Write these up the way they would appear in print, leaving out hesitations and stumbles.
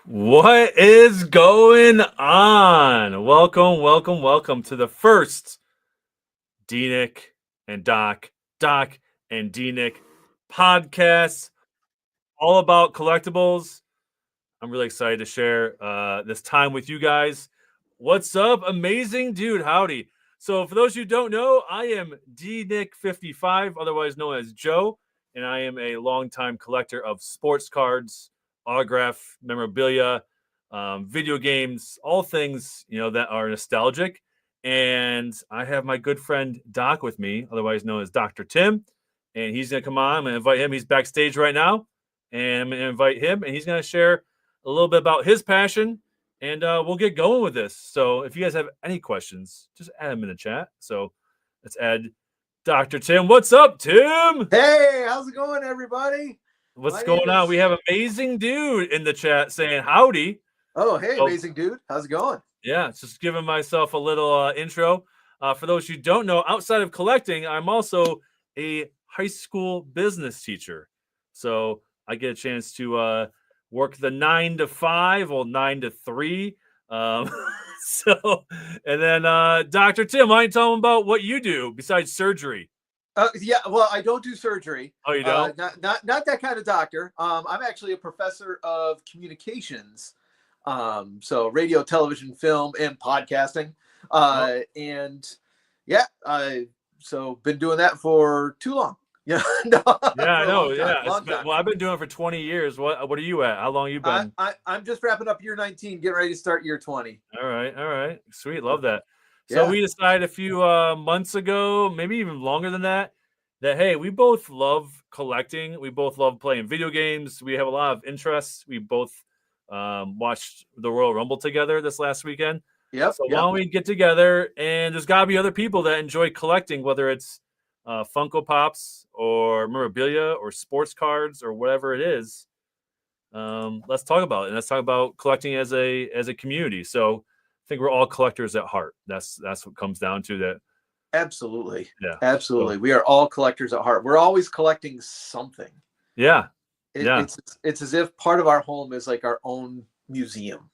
What is going on? Welcome to the first Dnick and Doc and Dnick podcast, all about collectibles. I'm really excited to share this time with you guys. What's up, amazing dude? Howdy. So, for those who don't know, I am Dnick55, otherwise known as Joe, and I am a longtime collector of sports cards, autograph, memorabilia, video games, all things that are nostalgic. And I have my good friend Doc with me, otherwise known as Dr. Tim, and he's gonna come on. I'm gonna invite him. He's backstage right now, and I'm gonna invite him, and he's gonna share a little bit about his passion, and we'll get going with this. So if you guys have any questions, just add them in the chat. So let's add Dr. Tim. What's up, Tim? Hey, how's it going, everybody? What's going on? We have amazing dude in the chat saying howdy. Oh, hey, amazing dude. How's it going? Yeah, just giving myself a little intro. For those who don't know, outside of collecting, I'm also a high school business teacher. So I get a chance to work the 9 to 5 or 9 to 3. And then Dr. Tim, why don't you tell them about what you do besides surgery? Yeah, well, I don't do surgery. Oh, you don't? Not that kind of doctor. I'm actually a professor of communications. So radio, television, film, and podcasting. So been doing that for too long. Yeah, I know. Well, I've been doing it for 20 years. What are you at? How long you been? I'm just wrapping up year 19, getting ready to start year 20. All right. Sweet. Love that. So we decided a few months ago, maybe even longer than that, hey, we both love collecting. We both love playing video games. We have a lot of interests. We both watched the Royal Rumble together this last weekend. Why don't we get together? And there's got to be other people that enjoy collecting, whether it's Funko Pops or memorabilia or sports cards or whatever it is. Let's talk about it. And let's talk about collecting as a community. So I think we're all collectors at heart. That's what comes down to that. Absolutely. Yeah. Absolutely. So, we are all collectors at heart. We're always collecting something. Yeah. It's as if part of our home is like our own museum.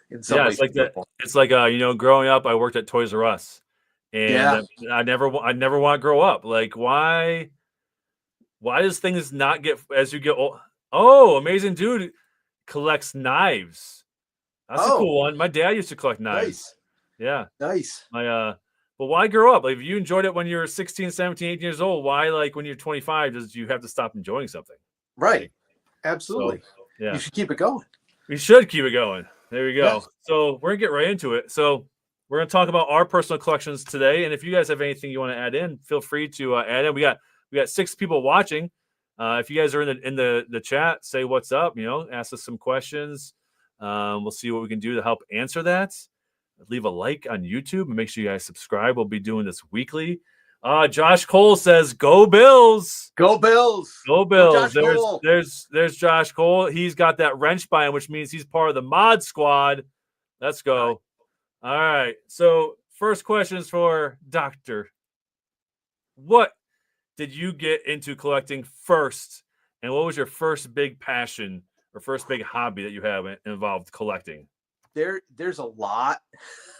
It's like that. It's like growing up, I worked at Toys R Us, and I never want to grow up. Like, why does things not get as you get old? Oh, amazing dude collects knives. That's a cool one. My dad used to collect knives. Nice. Yeah. Nice. But why grow up? Like, if you enjoyed it when you were 16, 17, 18 years old, why, like, when you're 25, does you have to stop enjoying something? Right. Absolutely. So, you should keep it going. We should keep it going. There we go. Yes. So we're going to get right into it. So we're going to talk about our personal collections today. And if you guys have anything you want to add in, feel free to add in. We got 6 people watching. If you guys are in the chat, say what's up, ask us some questions. We'll see what we can do to help answer that. Leave a like on YouTube and make sure you guys subscribe. We'll be doing this weekly. Josh Cole says, "Go Bills! Go Bills! Go Bills!" There's Josh Cole. He's got that wrench by him, which means he's part of the mod squad. Let's go! All right. So first question is for Doctor. What did you get into collecting first, and what was your first big passion or first big hobby that you have involved collecting? There's a lot.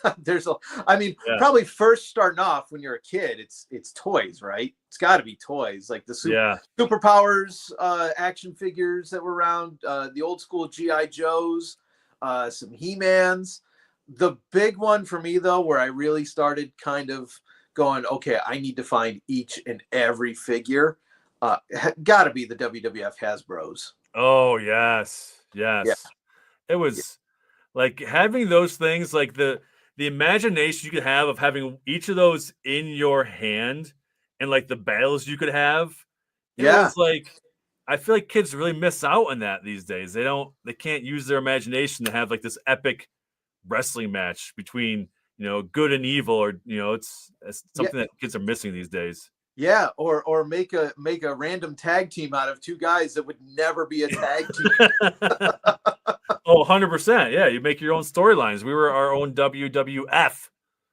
Probably first starting off when you're a kid, it's toys, right? It's got to be toys, like the Superpowers action figures that were around, the old school GI Joes, some He-Mans. The big one for me though, where I really started kind of going, okay, I need to find each and every figure. Got to be the WWF Hasbros. Oh yes. Yeah. It was. Like having those things, like the imagination you could have of having each of those in your hand and like the battles you could have. It's like, I feel like kids really miss out on that these days. They can't use their imagination to have like this epic wrestling match between, good and evil, or, it's something that kids are missing these days. Yeah. Or make a random tag team out of 2 guys that would never be a tag team. Oh, 100%. Yeah, you make your own storylines. We were our own WWF.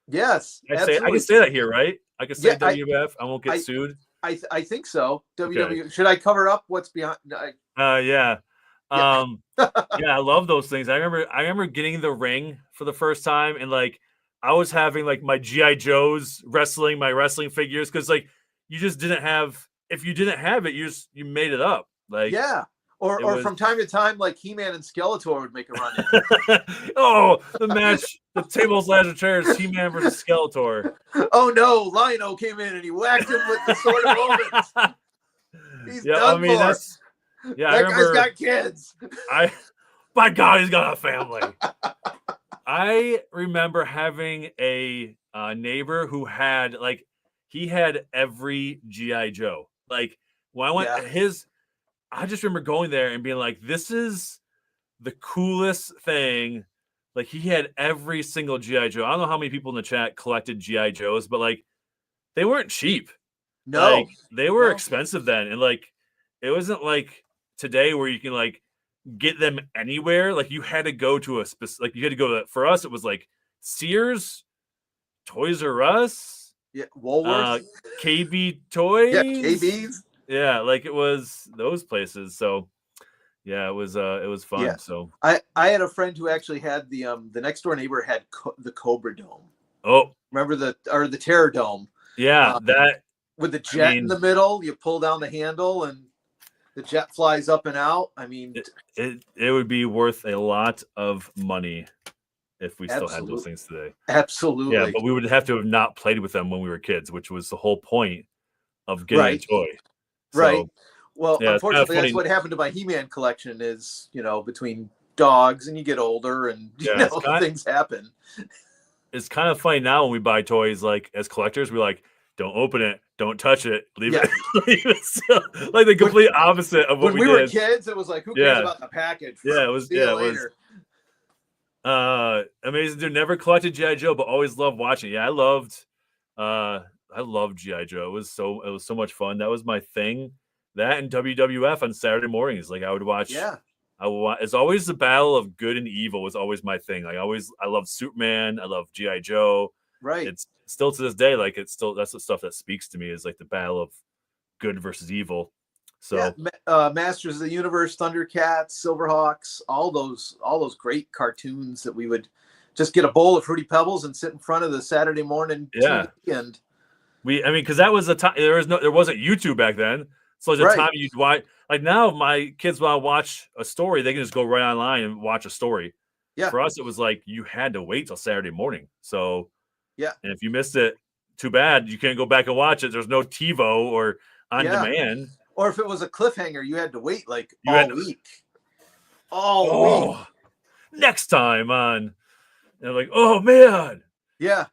Yes, I can say that here, right? I can say WWF. I won't get sued. I think so. WWF. Okay. Should I cover up what's behind? Yeah. Yeah. Yeah, I love those things. I remember getting the ring for the first time, and like I was having like my GI Joes wrestling, my wrestling figures, because like you just didn't have. If you didn't have it, you made it up. Like Yeah. Or from time to time, like He-Man and Skeletor would make a run in. oh, the match, the tables, ladders, and chairs, He-Man versus Skeletor. Oh no, Lion-O came in and he whacked him with the sword of omens. He's done for. That I remember, guy's got kids. By God, he's got a family. I remember having a neighbor who had like he had every GI Joe. Like when I went I just remember going there and being like, "This is the coolest thing." Like he had every single GI Joe. I don't know how many people in the chat collected GI Joes, but like they weren't cheap. No, like they were expensive then, and like it wasn't like today where you can like get them anywhere. Like you had to go to a specific. Like you had to go to. For us, it was like Sears, Toys R Us, Woolworths, KB Toys, KB's. Yeah, like it was those places. So yeah, it was fun. Yeah. So I had a friend who actually had the next door neighbor had the Cobra Dome. Oh, remember the Terror Dome? Yeah, that with the jet in the middle. You pull down the handle and the jet flies up and out. I mean, it would be worth a lot of money if we still had those things today. Absolutely. Yeah, but we would have to have not played with them when we were kids, which was the whole point of getting a toy. So, right. Well, unfortunately, that's what happened to my He-Man collection is, between dogs and you get older and things happen. It's kind of funny now when we buy toys, like as collectors, we're like, don't open it, don't touch it, leave it. Like the complete opposite of what we were kids. It was like, who cares about the package? Yeah, it was. Amazing dude. Never collected GI Joe, but always loved watching. Yeah, I loved GI Joe. It was so much fun. That was my thing. That and WWF on Saturday mornings. Like I would watch. Yeah. It's always the battle of good and evil was always my thing. Like I love Superman. I love GI Joe. Right. It's still to this day, like that's the stuff that speaks to me is like the battle of good versus evil. So Masters of the Universe, Thundercats, Silverhawks, all those great cartoons that we would just get a bowl of Fruity Pebbles and sit in front of the Saturday morning TV and because that was the time there wasn't YouTube back then. So the time you'd watch, like now, if my kids want to watch a story, they can just go right online and watch a story. Yeah. For us, it was like you had to wait till Saturday morning. So yeah, and if you missed it, too bad. You can't go back and watch it. There's no TiVo or on demand. Or if it was a cliffhanger, you had to wait like all week. All week. Next time on. And they're like, oh man. Yeah.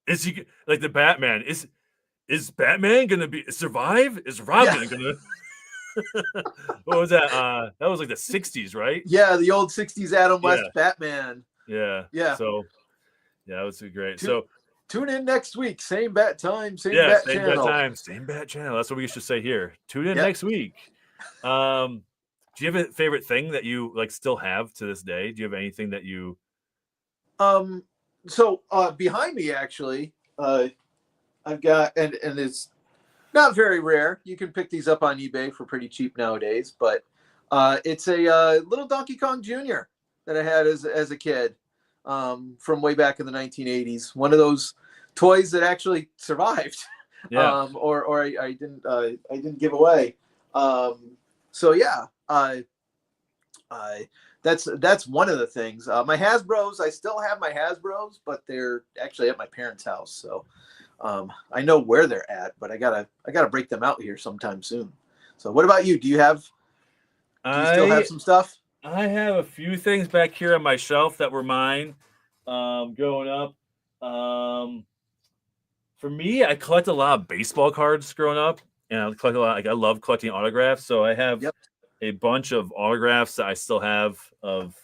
Is he like the Batman? Is Batman gonna survive? Is Robin gonna? What was that? That was like the '60s, right? Yeah, the old '60s Adam West Batman. Yeah. So, yeah, that was great. So, tune in next week. Same bat time. Same bat channel. That's what we used to say here. Tune in next week. Do you have a favorite thing that you like still have to this day? Do you have anything that you? So behind me, actually, I've got, and it's not very rare. You can pick these up on eBay for pretty cheap nowadays, but it's a little Donkey Kong Jr. that I had as a kid from way back in the 1980s. One of those toys that actually survived, or I didn't give away. So yeah, that's one of the things. My Hasbros, I still have my Hasbros, but they're actually at my parents' house. So I know where they're at, but I gotta break them out here sometime soon. So what about you? Do you still have some stuff? I have a few things back here on my shelf that were mine growing up. For me, I collect a lot of baseball cards growing up, and I collect a lot. Like I love collecting autographs, so I have a bunch of autographs that I still have of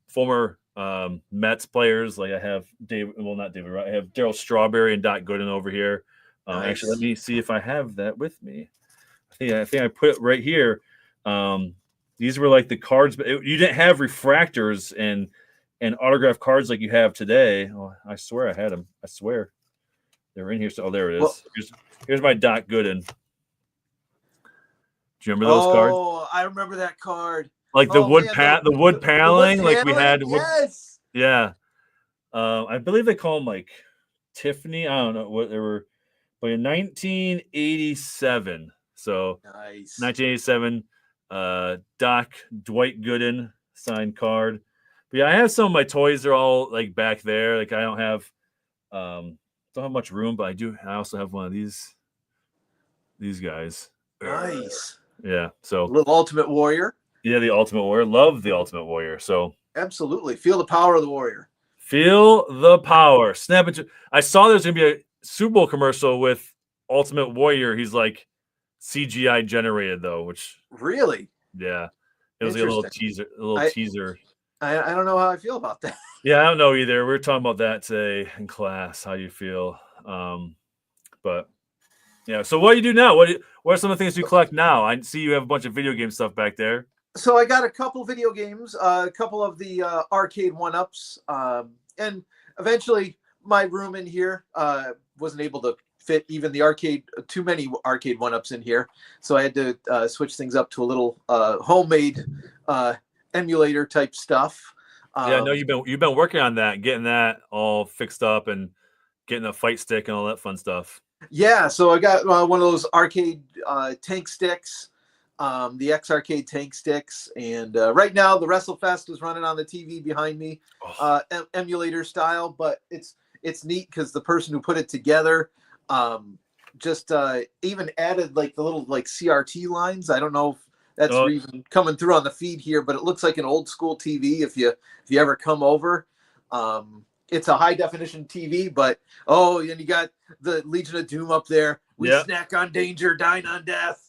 former Mets players. Like I have not David Wright. I have Darryl Strawberry and Doc Gooden over here. Nice. Actually, let me see if I have that with me. I think I put it right here. These were like the cards, but you didn't have refractors and autograph cards like you have today. Oh, I swear I had them. I swear they were in here. So there it is. Here's my Doc Gooden. Do you remember those cards? Oh, I remember that card. Like the wood paneling, the like we had. Yes. Yeah. I believe they call them like Tiffany. I don't know what they were, but in 1987. So Nice. 1987, Doc Dwight Gooden signed card. But yeah, I have some of my toys. They're all like back there. Like I don't have much room, but I also have one of these guys. Nice. Yeah. So little Ultimate Warrior. Yeah, the Ultimate Warrior. Love the Ultimate Warrior. So absolutely feel the power of the Warrior. Feel the power. Snap it. I saw there's gonna be a Super Bowl commercial with Ultimate Warrior. He's like CGI generated though, which really, yeah, it was like a little teaser. I don't know how I feel about that. Yeah, I don't know either. We were talking about that today in class. How you feel? But yeah. So what do you do now? What are some of the things you collect now? I see you have a bunch of video game stuff back there. So I got a couple video games, a couple of the arcade one-ups, and eventually my room in here wasn't able to fit even the too many arcade one-ups in here. So I had to switch things up to a little homemade emulator type stuff. Yeah, I know you've been working on that, getting that all fixed up and getting a fight stick and all that fun stuff. Yeah, so I got one of those arcade tank sticks. The X Arcade tank sticks, and right now the WrestleFest is running on the TV behind me, emulator style. But it's neat because the person who put it together just even added like the little like CRT lines. I don't know if that's even coming through on the feed here, but it looks like an old school TV. If you ever come over, it's a high definition TV. But and you got the Legion of Doom up there. We snack on danger, dine on death.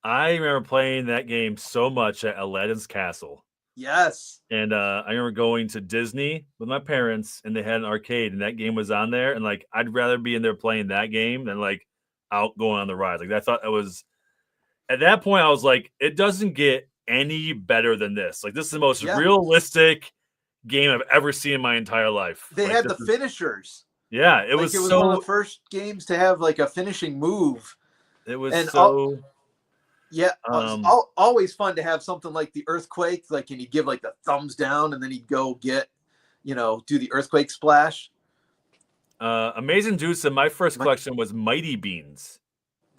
I remember playing that game so much at Aladdin's Castle. Yes. And I remember going to Disney with my parents, and they had an arcade, and that game was on there. And like, I'd rather be in there playing that game than like out going on the rides. Like, I thought it was at that point. I was like, it doesn't get any better than this. Like, this is the most realistic game I've ever seen in my entire life. They like, had the finishers. Yeah, it was one of the first games to have like a finishing move. It was always fun to have something like the earthquake. Like, can you give like the thumbs down and then he'd go get, do the earthquake splash. Amazing Dude said my first collection was Mighty Beans.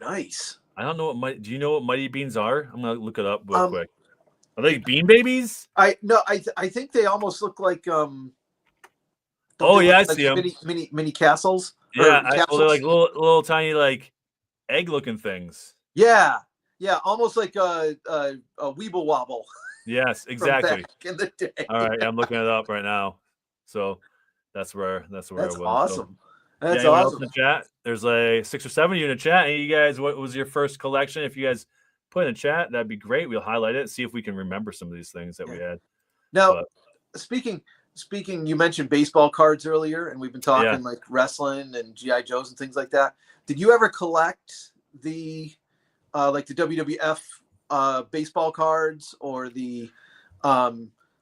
Nice. I don't know do you know what Mighty Beans are? I'm gonna look it up real quick. Are they Bean Babies? I think they almost look like I see them. Mini castles. Yeah, they're like little tiny like egg looking things. Yeah, almost like a Weeble Wobble. Yes, exactly. Back in the day. All right, I'm looking it up right now. So that's where I was. Awesome. So, that's awesome. In the chat, there's like 6 or 7 of you in the chat. And you guys, what was your first collection? If you guys put in the chat, that'd be great. We'll highlight it, see if we can remember some of these things that we had. Now, speaking, you mentioned baseball cards earlier, and we've been talking like wrestling and GI Joes and things like that. Did you ever collect the like the WWF baseball cards or the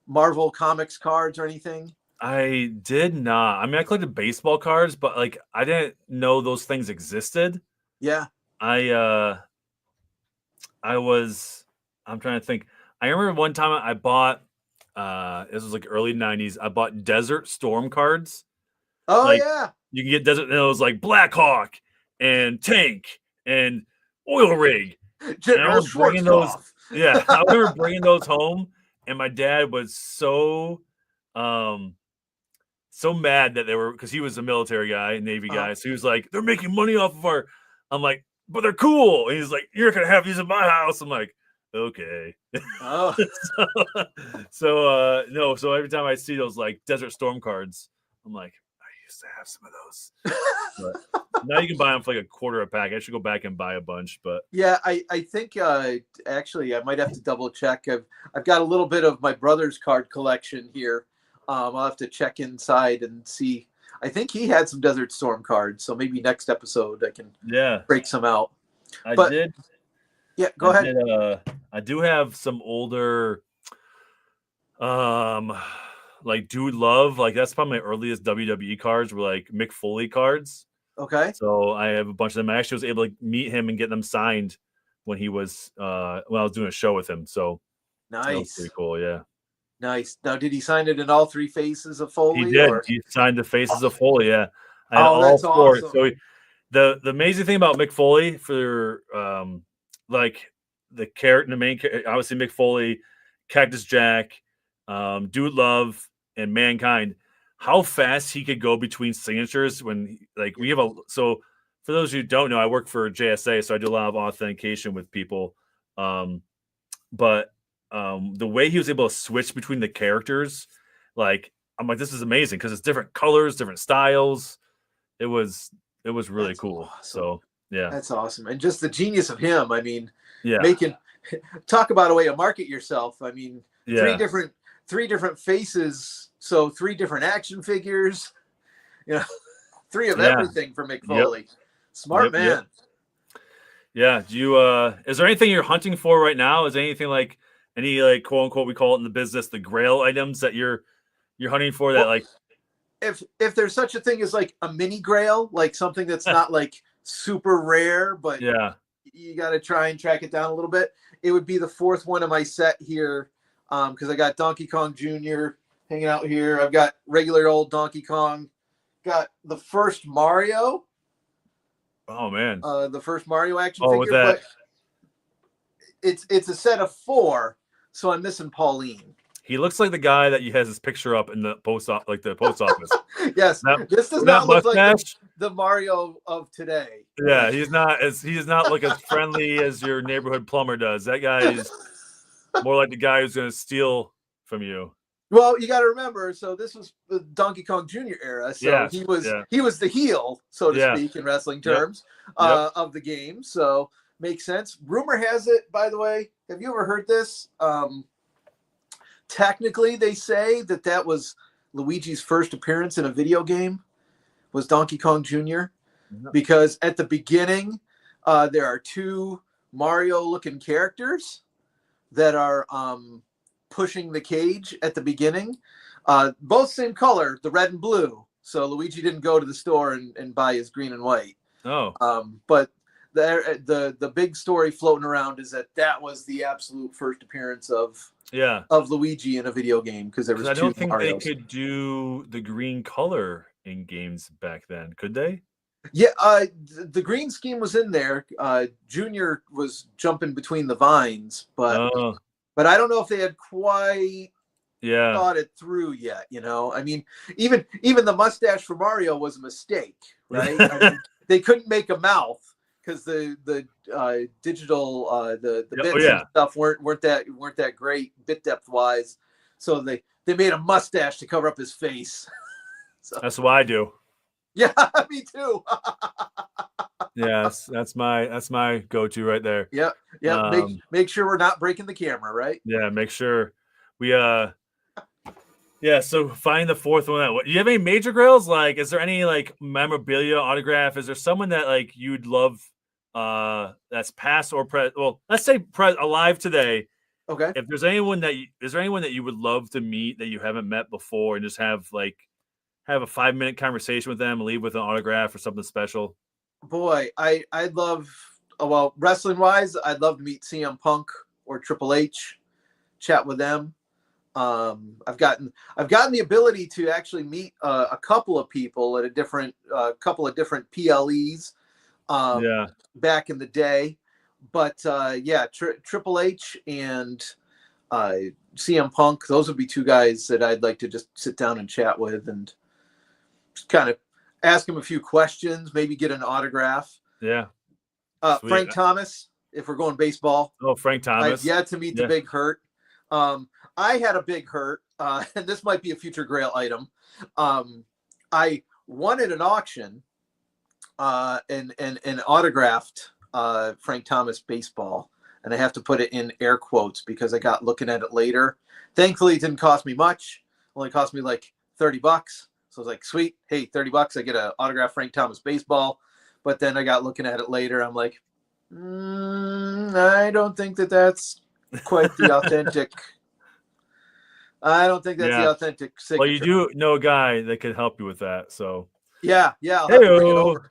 Marvel Comics cards or anything? I did not. I mean, I collected baseball cards, but like I didn't know those things existed. Yeah. I'm trying to think. I remember one time I bought this was like early 90s. I bought Desert Storm cards. Oh, like, yeah. You can get Desert, and it was like Black Hawk and Tank and Oil Rig. General Schwarzkopf. Yeah, I remember bringing those home, and my dad was so mad that they were, because he was a military guy, Navy guy. So he was like, they're making money off of our. I'm like, but they're cool. And he's like, you're gonna have these in my house. I'm like, okay. Oh. So every time I see those like Desert Storm cards, I'm like, I used to have some of those. But now you can buy them for like $1 a pack. I should go back and buy a bunch. But yeah, I think actually I might have to double check. I've got a little bit of my brother's card collection here. I'll have to check inside and see. I think he had some Desert Storm cards, so maybe next episode I can break some out. I did. Yeah, go ahead. I do have some older, like Dude Love. Like that's probably my earliest WWE cards were like Mick Foley cards. Okay. So I have a bunch of them. I actually was able to meet him and get them signed when he was when I was doing a show with him. So nice, that was pretty cool. Yeah, nice. Now, did he sign it in all 3 faces of Foley? he did. Or? He signed the faces of Foley. Yeah, and Oh, all that's 4. awesome. So the amazing thing about Mick Foley for like the character, the main character, obviously Mick Foley, Cactus Jack, Dude Love, and Mankind. How fast he could go between signatures when we have a so. For those who don't know, I work for JSA, so I do a lot of authentication with people. But the way he was able to switch between the characters, I'm like, this is amazing because it's different colors, different styles. It was really That's cool. awesome. So yeah, that's awesome, and just the genius of him. I mean, yeah, talk about a way to market yourself. I mean, yeah. 3 different faces, so 3 different action figures. 3 of everything for Mick Foley. Yep. Smart man. Yep. Yeah. Do you is there anything you're hunting for right now? Is there anything any quote unquote, we call it in the business, the grail items that you're hunting for that if there's such a thing as like a mini grail, like something that's not like super rare, but you got to try and track it down a little bit. It would be the 4th one of my set here. Cause I got Donkey Kong Jr. hanging out here. I've got regular old Donkey Kong, got the first Mario. Oh man, the first Mario action figure. With that, but it's a set of 4, so I'm missing Pauline. He looks like the guy that has his picture up in the post office, Yes, this does not look like the Mario of today. Yeah, he does not look as friendly as your neighborhood plumber does. That guy is more like the guy who's going to steal from you. Well, you got to remember, so this was the Donkey Kong Jr. era, so he was the heel, so to speak, in wrestling terms, of the game. So makes sense. Rumor has it, by the way, have you ever heard this? Technically, they say that was Luigi's first appearance in a video game, was Donkey Kong Jr. Because at the beginning, there are 2 Mario-looking characters that are pushing the cage at the beginning, both same color, the red and blue. So Luigi didn't go to the store and buy his green and white. But the big story floating around is that was the absolute first appearance of Luigi in a video game, because there was 2 I don't think Marios. They could do the green color in games back then, could they? Yeah, the green scheme was in there. Junior was jumping between the vines, but I don't know if they had quite thought it through yet. I mean, even the mustache for Mario was a mistake, right? I mean, they couldn't make a mouth because the digital the bits and stuff weren't that great bit depth wise, so they made a mustache to cover up his face. So. That's what I do. Yeah, me too. Yes, that's my go-to right there. Yeah. Make sure we're not breaking the camera, right? Yeah, make sure we so find the 4th one. Do you have any major grails? Is there any memorabilia autograph? Is there someone that you'd love that's past or present? Well, let's say alive today. Okay. If there's anyone is there anyone that you would love to meet that you haven't met before, and just have a 5-minute conversation with them and leave with an autograph or something special? Boy, I'd love, wrestling wise, I'd love to meet CM Punk or Triple H, chat with them. I've gotten the ability to actually meet a couple of people at a couple of different PLEs back in the day. But Triple H and CM Punk, those would be 2 guys that I'd like to just sit down and chat with and just kind of ask him a few questions, maybe get an autograph. Yeah. Frank Thomas, if we're going baseball. Oh, Frank Thomas. I've yet to meet the Big Hurt. I had a Big Hurt, and this might be a future grail item. I won at an auction and autographed Frank Thomas baseball, and I have to put it in air quotes because I got looking at it later. Thankfully, it didn't cost me much. It only cost me like $30. So I was like, sweet, hey, $30, I get an autographed Frank Thomas baseball. But then I got looking at it later. I'm like, I don't think that's quite the authentic. I don't think that's the authentic signature. Well, you do know a guy that could help you with that. So yeah, I'll have to bring it over.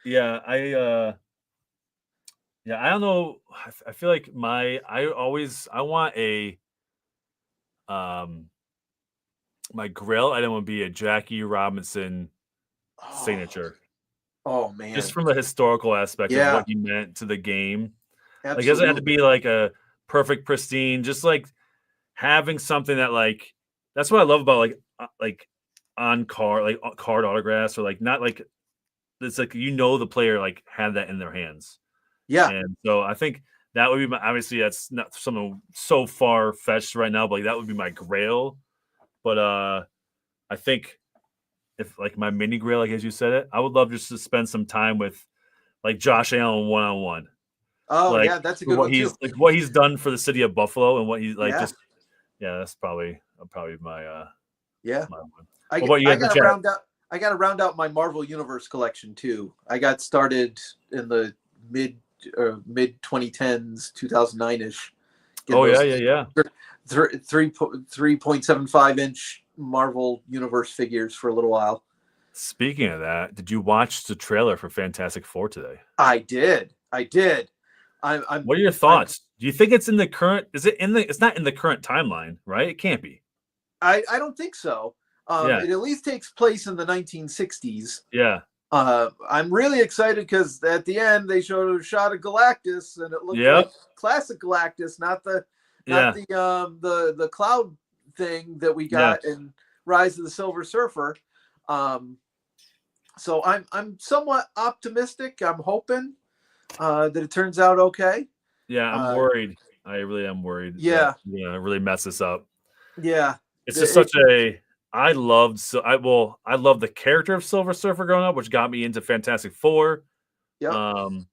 Yeah, Yeah, I don't know. I feel like I want um my grill item would be a Jackie Robinson Oh, signature. oh Just man. from the historical aspect of Yeah, what he meant to the game. Like, it doesn't have to absolutely. be like a perfect pristine, just like having something that like that's what I love about like on card like card autographs or like not like it's like the player like had that in their hands. Yeah. And so I think that would be my obviously that's not something so far fetched right now, but like that would be my grail. But I think if like my mini grail, like as you said it, I would love just to spend some time with like Josh Allen one on one. Oh Like yeah, that's a for good one too. what he's done for the city of Buffalo and what he's like Yeah, just that's probably my yeah. my one. I What about you I guys in the gotta chat? round out. I gotta round out my Marvel Universe collection too. I got started in the mid 2010s, 2009 ish. Getting Oh yeah, those yeah, yeah. 3.75-inch Marvel Universe figures for a little while. Speaking of that, did you watch the trailer for Fantastic Four today? I did. I did. I'm What are your I'm thoughts? Do you think it's in the current? Is it in the? It's not in the current timeline, right? It can't be. I don't think so. Yeah, It at least takes place in the 1960s. yeah, I'm really excited because at the end they showed a shot of Galactus and it looked like yep, classic Galactus, not yeah, the cloud thing that we yeah, got in Rise of the Silver Surfer. So I'm somewhat optimistic. I'm hoping that it turns out okay. yeah. I'm Uh, worried. I really am worried that yeah, really mess this up. yeah. It's just It, such a. I love the character of Silver Surfer growing up, which got me into Fantastic Four. yep, Um,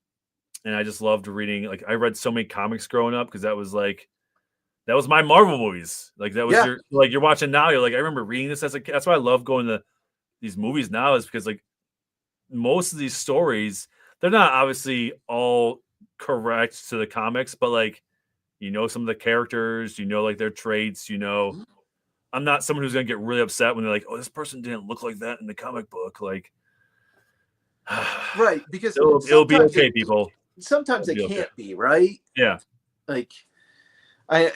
and I just loved reading. Like I read so many comics growing up because that was my Marvel movies. Like that was yeah, your like you're watching now. You're like I remember reading this as a kid. That's why I love going to these movies now is because like most of these stories they're not obviously all correct to the comics, but like some of the characters, like their traits. I'm not someone who's gonna get really upset when they're like, oh, this person didn't look like that in the comic book. Like right. Because it'll be okay, people. sometimes It'll it be okay. can't be right. Yeah. Like I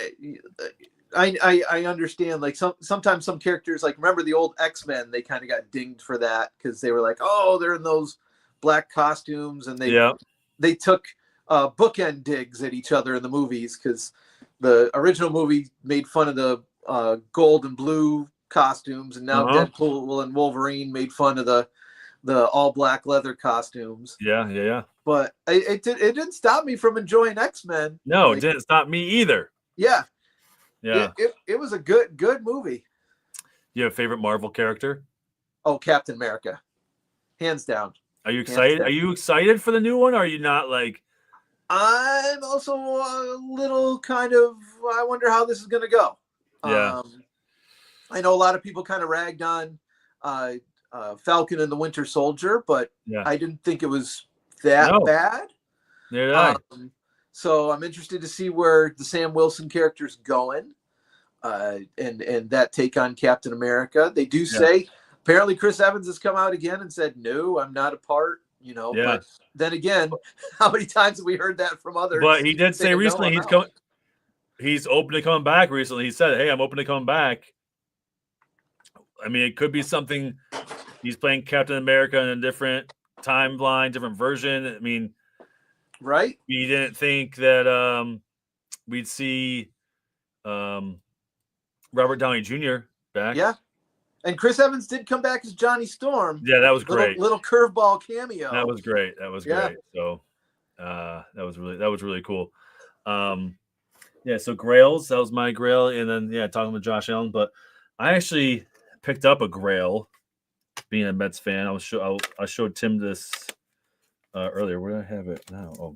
I understand like sometimes some characters like remember the old X-Men they kind of got dinged for that because they were like oh they're in those black costumes and Yeah. they took bookend digs at each other in the movies because the original movie made fun of the gold and blue costumes and now Uh-huh. Deadpool and Wolverine made fun of the all black leather costumes. Yeah. Yeah. Yeah. But it didn't stop me from enjoying X-Men. No, it Like didn't stop me either. yeah, Yeah. it was a good movie. You have a favorite Marvel character? Oh, Captain America, hands down. Are you Hands excited? down. Are you excited for the new one? Or are you not like I'm also a little kind of. I wonder how this is going to go. yeah. I know a lot of people kind of ragged on uh, Falcon and the Winter Soldier, but Yeah. I didn't think it was that bad. Neither did I. So I'm interested to see where the Sam Wilson character's going, and that take on Captain America. They do say apparently Chris Evans has come out again and said, "No, I'm not a part." Yeah. But then again, how many times have we heard that from others? But he did say saying, recently "No, he's open to coming back recently. He said, "Hey, I'm open to coming back." I mean, it could be something he's playing Captain America in a different timeline, different version. I mean, right? we didn't think that we'd see Robert Downey Jr. back. Yeah." And Chris Evans did come back as Johnny Storm. Yeah, that was great. Little curveball cameo. That was great. That was great. So that was really cool. Yeah, so Grails, that was my Grail, and then talking with Josh Allen. But I actually picked up a Grail, being a Mets fan. I showed Tim this earlier. Where did I have it now?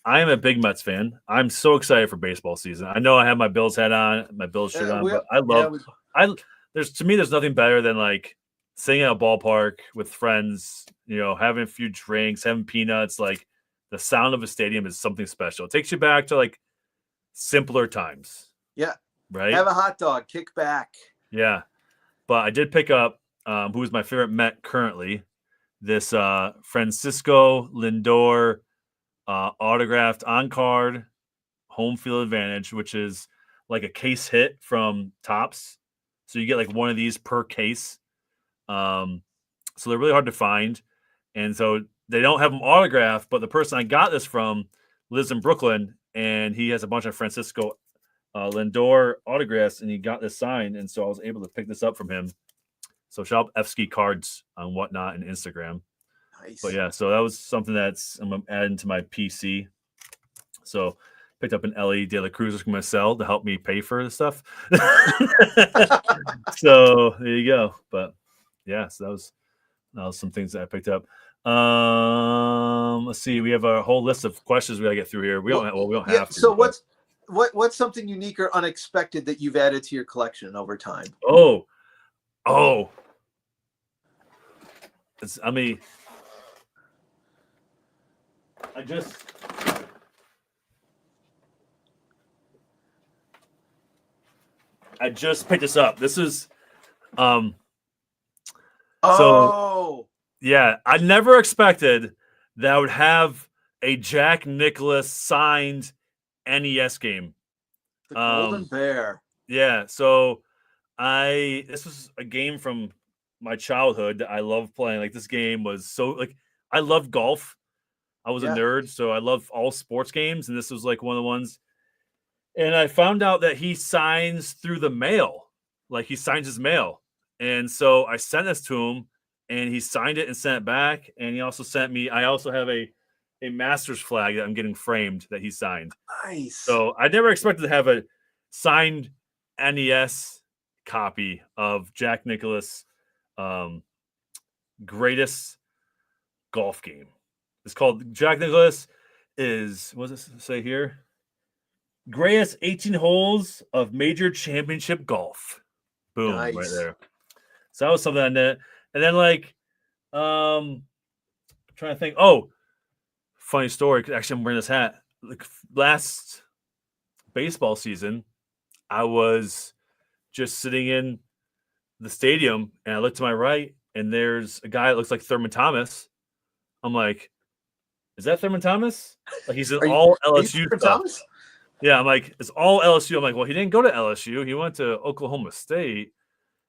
I am a big Mets fan. I'm so excited for baseball season. I know I have my Bills hat on, my Bills shirt on, but there's nothing better than like sitting at a ballpark with friends, having a few drinks, having peanuts. Like the sound of a stadium is something special. It takes you back to like simpler times. Yeah. Right. Have a hot dog, kick back. Yeah. But I did pick up who is my favorite Met currently, this Francisco Lindor autographed on card home field advantage, which is like a case hit from Topps. So you get like one of these per case. So they're really hard to find. And so they don't have them autographed, but the person I got this from lives in Brooklyn, and he has a bunch of Francisco Lindor autographs, and he got this signed. And so I was able to pick this up from him. So shop F-Ski Cards on whatnot and Instagram. Nice. But yeah, so that was something I'm adding to my PC. So picked up an Ellie De La Cruz from my cell to help me pay for the stuff. So there you go. But yeah, so that was some things that I picked up. Let's see. We have a whole list of questions we gotta get through here. We don't have to. So what's something unique or unexpected that you've added to your collection over time? Oh. I just picked this up. This is So yeah, I never expected that I would have a Jack Nicklaus signed NES game. The Golden Bear. Yeah, so this was a game from my childhood that I loved playing. Like this game was so like I loved golf. I was a nerd, so I love all sports games, and this was like one of the ones. And I found out that he signs through the mail. Like he signs his mail. And so I sent this to him, and he signed it and sent it back. And he also sent me, I also have a Masters flag that I'm getting framed that he signed. Nice. So I never expected to have a signed NES copy of Jack Nicklaus' greatest golf game. It's called Jack Nicklaus what does it say here? Greatest 18 holes of major championship golf. Boom, nice. Right there. So that was something I did. And then I'm trying to think. Oh, funny story. Actually, I'm wearing this hat. Like last baseball season, I was just sitting in the stadium, and I looked to my right, and there's a guy that looks like Thurman Thomas. I'm like, is that Thurman Thomas? Like he's in all LSU stuff. Thomas? Yeah, I'm like, it's all LSU. I'm like, well, he didn't go to LSU. He went to Oklahoma State.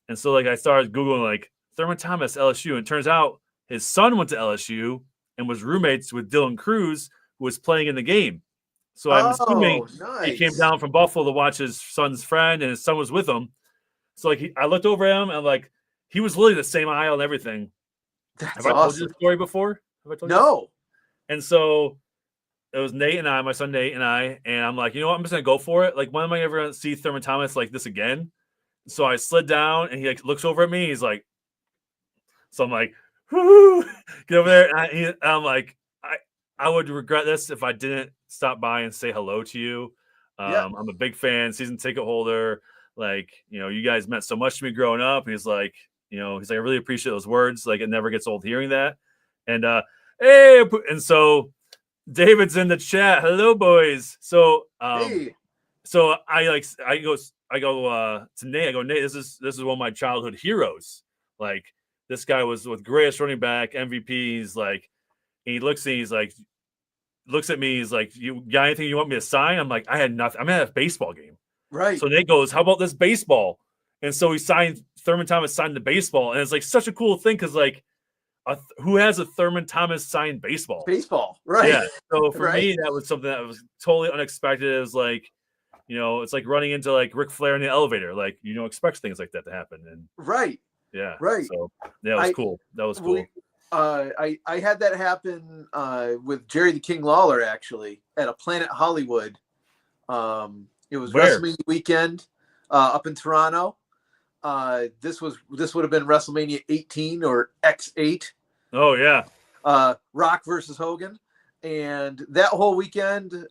And so I started Googling Thurman Thomas, LSU. And it turns out his son went to LSU and was roommates with Dylan Cruz, who was playing in the game. So I'm assuming he came down from Buffalo to watch his son's friend, and his son was with him. So I looked over at him, and he was literally the same aisle and everything. Have I told you the story before? Have I told you? No. And so it was Nate and I, my son Nate and I, and I'm like, you know what? I'm just gonna go for it. Like, when am I ever gonna see Thurman Thomas like this again? So I slid down, and he looks over at me. He's like, so I'm like, whoo, get over there. And I'm like, I would regret this if I didn't stop by and say hello to you. I'm a big fan, season ticket holder. You guys meant so much to me growing up. And he's like, I really appreciate those words. Like, it never gets old hearing that. And hey, and so David's in the chat. Hello, boys. So hey. So I go to Nate. I go, Nate, this is one of my childhood heroes. Like, this guy was with greatest running back, MVP. He's like, and he looks at me. He's like, you got anything you want me to sign? I'm like, I had nothing. I'm at a baseball game. Right. So Nate goes, how about this baseball? And so Thurman Thomas signed the baseball. And it's such a cool thing because who has a Thurman Thomas signed baseball? Baseball, right. Yeah. So for me, that was something that was totally unexpected. It was it's like running into Ric Flair in the elevator. You don't expect things like that to happen. And right. Yeah. Right. So yeah, it was cool. That was cool. I had that happen with Jerry the King Lawler, actually, at a Planet Hollywood. It was WrestleMania weekend up in Toronto. This would have been WrestleMania 18 or X8. Oh yeah. Rock versus Hogan. And that whole weekend,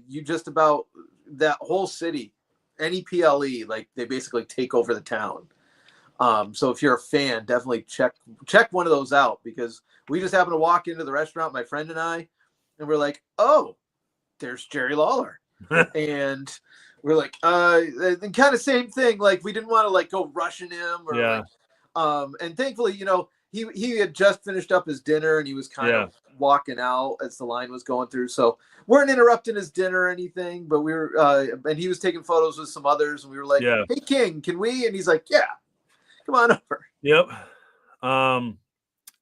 you just about that whole city, any PLE, they basically take over the town. So if you're a fan, definitely check one of those out, because we just happened to walk into the restaurant, my friend and I, and we're like, oh, there's Jerry Lawler. And we're like, and kind of same thing. We didn't want to go rushing him or and thankfully, he had just finished up his dinner and he was kind of walking out as the line was going through. So weren't interrupting his dinner or anything, but we were, and he was taking photos with some others, and we were like, "Hey, King, can we?" And he's like, "Yeah, come on over." Yep.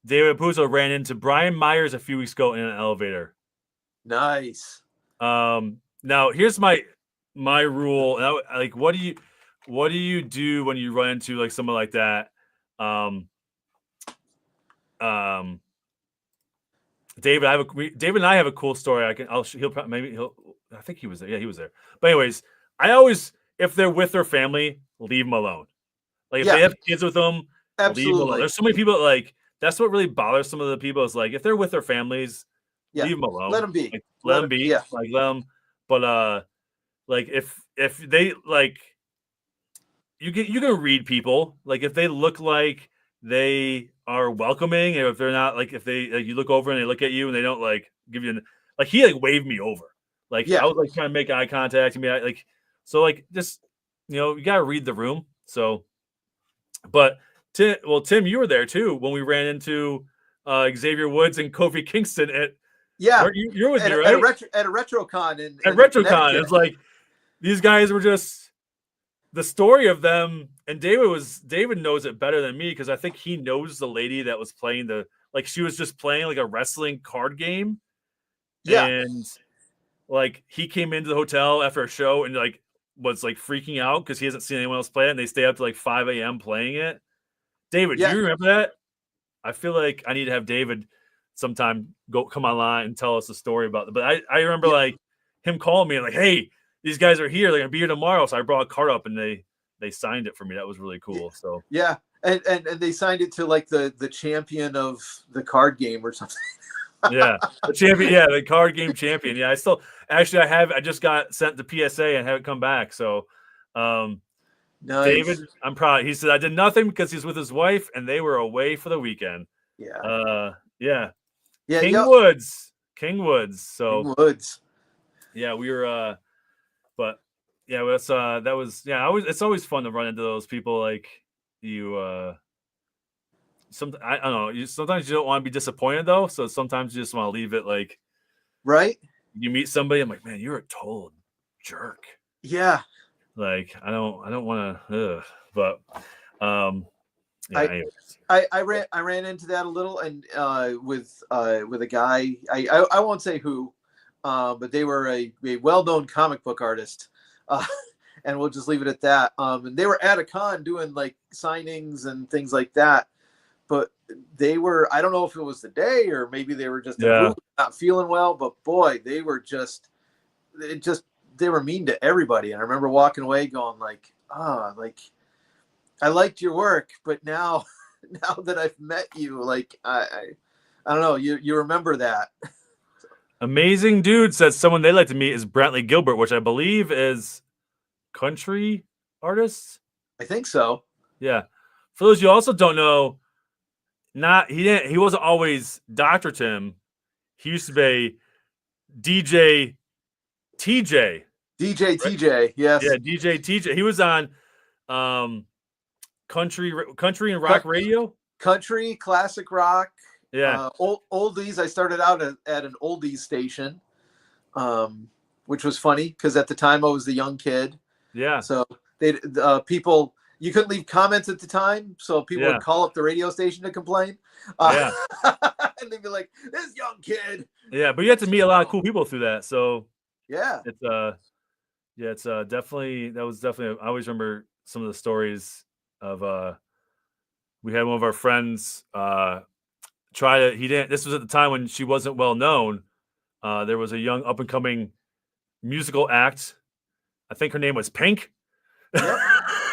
David Puzo ran into Brian Myers a few weeks ago in an elevator. Nice. Now here's my rule. Like, what do you do when you run into like someone like that? David and I have a cool story. I think he was there. Yeah, he was there. But anyways, I always, if they're with their family, leave them alone. Like if they have kids with them, leave them alone. There's so many people that, like, that's what really bothers some of the people is like if they're with their families, leave them alone. Let them be. Like, let them be. Yeah. Like let them. But like if they like, you can read people. Like if they look like they are welcoming, and if they're not, like if they like, you look over and they look at you and they don't like give you like he like waved me over. Like I was like trying to make eye contact and be like, so like just you gotta read the room. So, but Tim, you were there too when we ran into Xavier Woods and Kofi Kingston at you're with me, right? At a RetroCon at RetroCon. It's like these guys were just the story of them, and David knows it better than me because I think he knows the lady that was playing she was just playing like a wrestling card game. Yeah. And like he came into the hotel after a show and like was like freaking out because he hasn't seen anyone else play it, and they stay up to like 5 a.m. playing it. David, do you remember that? I feel like I need to have David sometime come online and tell us a story about it. But I remember like him calling me and like, hey, these guys are here. They're gonna be here tomorrow. So I brought a card up and they signed it for me. That was really cool. So and they signed it to like the champion of the card game or something. The champion, the card game champion. Yeah, I just got sent the PSA and have it come back. So nice. David, I'm proud. He said I did nothing because he's with his wife and they were away for the weekend. King Woods. So King Woods. Yeah, we were but yeah, it's it's always fun to run into those people like you I don't know, sometimes you don't want to be disappointed though, so sometimes you just want to leave it like right. You meet somebody, I'm like, man, you're a total jerk. Yeah. Like I don't want to but I ran into that a little and with a guy, I won't say who, but they were a well-known comic book artist, and we'll just leave it at that. And they were at a con doing like signings and things like that, but they were, I don't know if it was the day or maybe they were just not feeling well, but boy, they were they were mean to everybody. And I remember walking away going like, I liked your work, but now that I've met you, like I don't know, you remember that. Amazing Dude says someone they like to meet is Brantley Gilbert, which I believe is country artist. I think so. Yeah. For those you also don't know, he wasn't always Dr. Tim. He used to be DJ TJ. DJ right? TJ, yes. Yeah, DJ TJ. He was on country and rock radio. Country, classic rock. Yeah. Oldies. I started out at an oldies station, which was funny because at the time I was the young kid. Yeah. So people, you couldn't leave comments at the time, so people would call up the radio station to complain. And they'd be like, "This young kid." Yeah, but you had to meet a lot of cool people through that. So it's definitely I always remember some of the stories of we had one of our friends this was at the time when she wasn't well known. There was a young up and coming musical act. I think her name was Pink.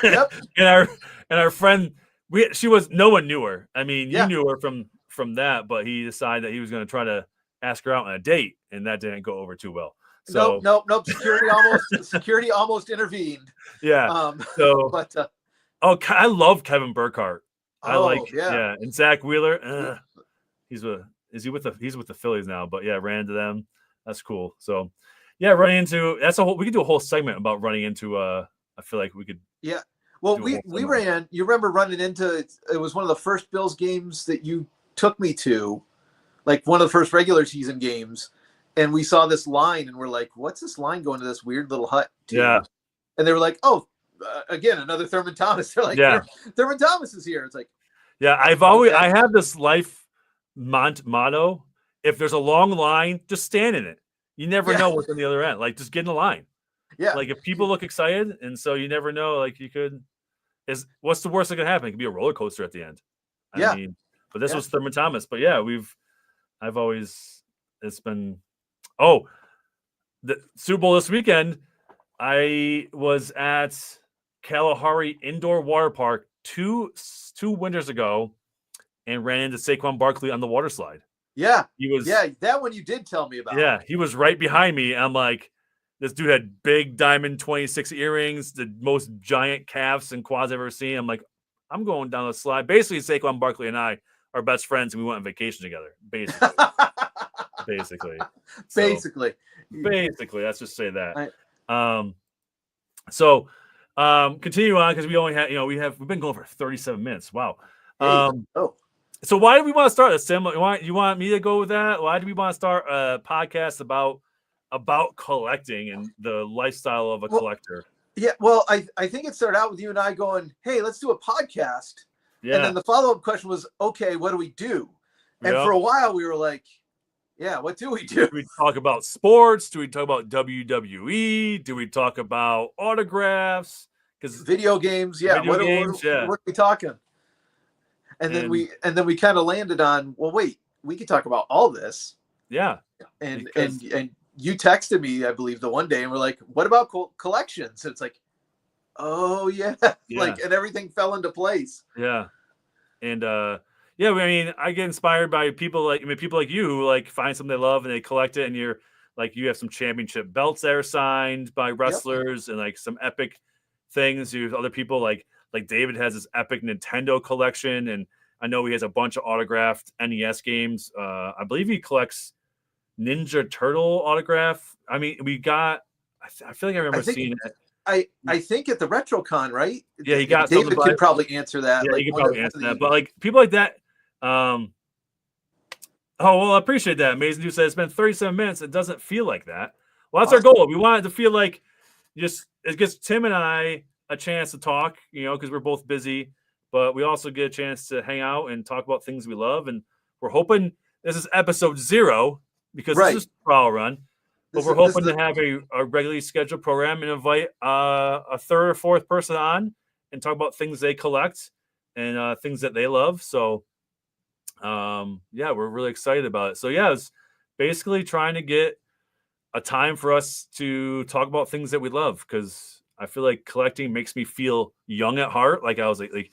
Yep. and our friend, no one knew her. I mean, you knew her from that, but he decided that he was going to try to ask her out on a date, and that didn't go over too well. So nope. Security almost intervened. Yeah. I love Kevin Burkhardt. And Zach Wheeler. He's with the Phillies now, but ran into them. That's cool. So running into we could do a whole segment about running into I feel like we could. Yeah. Well, we ran. You remember running into? It was one of the first Bills games that you took me to, like one of the first regular season games, and we saw this line, and we're like, "What's this line going to this weird little hut to?" Yeah. And they were like, "Oh, again, another Thurman Thomas." They're like, yeah. Thurman Thomas is here. It's like, yeah, I have this life motto. If there's a long line, just stand in it. You never know what's on the other end. Like, just get in the line. Yeah. Like, if people look excited, and so you never know, like, you could, what's the worst that could happen? It could be a roller coaster at the end. I mean, but this was Thurman Thomas. But yeah, it's been, the Super Bowl this weekend. I was at Kalahari Indoor Water Park two winters ago and ran into Saquon Barkley on the water slide. Yeah. He was, that one you did tell me about. Yeah, he was right behind me. I'm like, this dude had big diamond 26 earrings, the most giant calves and quads I've ever seen. I'm like, I'm going down the slide. Basically, Saquon Barkley and I are best friends, and we went on vacation together. Basically. Basically, let's just say that. Continue on, because we only had, we've been going for 37 minutes. Wow. So why do we want to start this, Tim? You want me to go with that? Why do we want to start a podcast about collecting and the lifestyle of a collector? Yeah, well, I think it started out with you and I going, "Hey, let's do a podcast." Yeah. And then the follow-up question was, "Okay, what do we do?" And for a while we were like, "Yeah, what do we do?" Do we talk about sports? Do we talk about WWE? Do we talk about autographs? Because video games, what are we talking? And then we kind of landed on, well, wait, we could talk about all this. Yeah. And you texted me, I believe, the one day, and we're like, "What about collections?" And it's like, oh yeah. Like, and everything fell into place. Yeah. And I mean, I get inspired by people like you who like find something they love and they collect it, and you're like, you have some championship belts that are signed by wrestlers and like some epic things. You have other people like David has this epic Nintendo collection, and I know he has a bunch of autographed NES games. I believe he collects Ninja Turtle autograph. I mean, I feel like I remember seeing it. I think at the RetroCon, right? Yeah, he got David could probably answer that. Yeah, he could probably answer that. But like people like that, I appreciate that. Amazing Dude said it's been 37 minutes. It doesn't feel like that. Well, that's our goal. We want it to feel like it gives Tim and I a chance to talk, because we're both busy, but we also get a chance to hang out and talk about things we love. And we're hoping this is episode 0 because this is a trial run. But we're hoping to have a regularly scheduled program and invite a third or fourth person on and talk about things they collect and things that they love. So, we're really excited about it. So, it's basically trying to get a time for us to talk about things that we love, because I feel like collecting makes me feel young at heart. Like I was like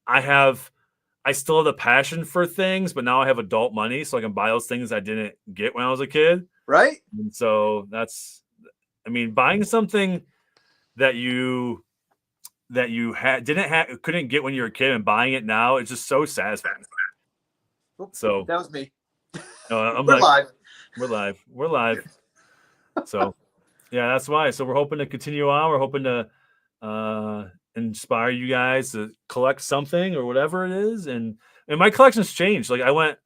I still have the passion for things, but now I have adult money, so I can buy those things I didn't get when I was a kid. Right. And so buying something that you couldn't get when you were a kid and buying it now, it's just so satisfying. Oops, so that was me. We're live. So that's why. So we're hoping to continue on. We're hoping to inspire you guys to collect something or whatever it is. And my collection's changed. Like I went,